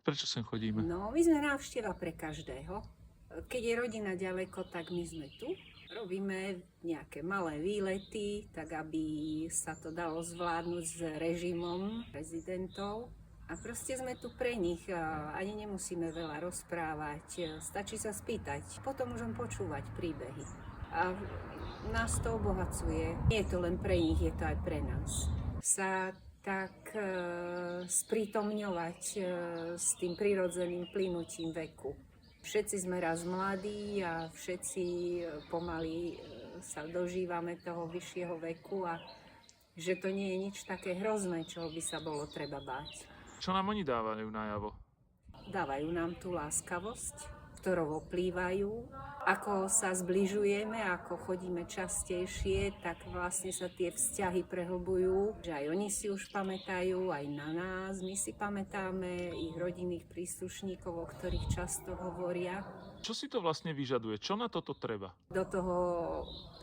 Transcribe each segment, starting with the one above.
Prečo sem chodíme? No, my sme návšteva pre každého. Keď je rodina ďaleko, tak my sme tu. Robíme nejaké malé výlety, tak aby sa to dalo zvládnuť s režimom prezidentov. A proste sme tu pre nich a ani nemusíme veľa rozprávať, stačí sa spýtať. Potom môžem počúvať príbehy. A nás to obohacuje. Nie je to len pre nich, je to aj pre nás. Sa tak sprítomňovať s tým prirodzeným plynutím veku. Všetci sme raz mladí a všetci pomaly sa dožívame toho vyššieho veku a že to nie je nič také hrozné, čoho by sa bolo treba báť. Čo nám oni dávajú najavo? Dávajú nám tú láskavosť, ktorou oplývajú. Ako sa zbližujeme, ako chodíme častejšie, tak vlastne sa tie vzťahy prehlbujú. Že aj oni si už pamätajú, aj na nás. My si pamätáme ich rodinných príslušníkov, o ktorých často hovoria. Čo si to vlastne vyžaduje? Čo na toto treba? Do toho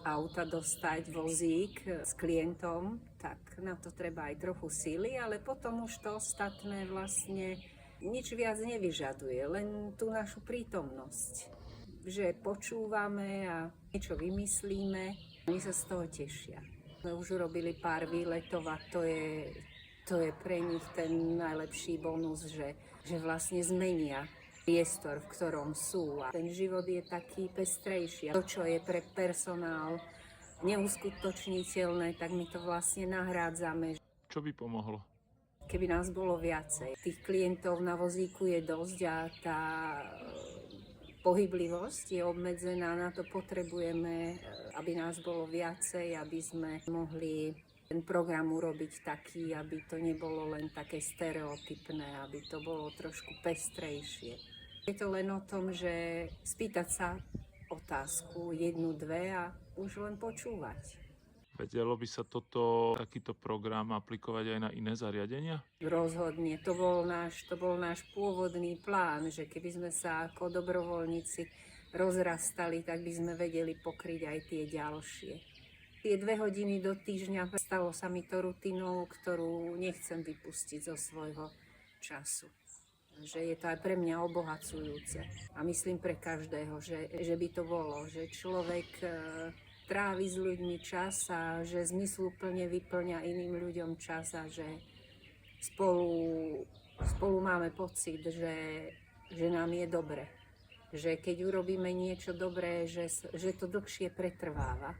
auta dostať vozík s klientom, tak na to treba aj trochu síly, ale potom už to ostatné vlastne nič viac nevyžaduje, len tú našu prítomnosť. Že počúvame a niečo vymyslíme, oni sa z toho tešia. My už urobili pár výletov a to je pre nich ten najlepší bonus, že vlastne zmenia priestor, v ktorom sú. A ten život je taký pestrejší. To, čo je pre personál neuskutočniteľné, tak my to vlastne nahrádzame. Čo by pomohlo? Keby nás bolo viacej. Tých klientov na vozíku je dosť a tá pohyblivosť je obmedzená. Na to potrebujeme, aby nás bolo viacej, aby sme mohli ten program urobiť taký, aby to nebolo len také stereotypné, aby to bolo trošku pestrejšie. Je to len o tom, že spýtať sa otázku, jednu, dve a už len počúvať. Vedelo by sa takýto program aplikovať aj na iné zariadenia? Rozhodne. To bol náš pôvodný plán, že keby sme sa ako dobrovoľníci rozrastali, tak by sme vedeli pokryť aj tie ďalšie. Tie 2 hodiny do týždňa stalo sa mi to rutinou, ktorú nechcem vypustiť zo svojho času. Že je to aj pre mňa obohacujúce. A myslím pre každého, že by to bolo, že človek trávi s ľuďmi čas a že zmysluplne vyplňa iným ľuďom čas a že spolu máme pocit, že nám je dobre. Že keď urobíme niečo dobré, že to dlhšie pretrváva.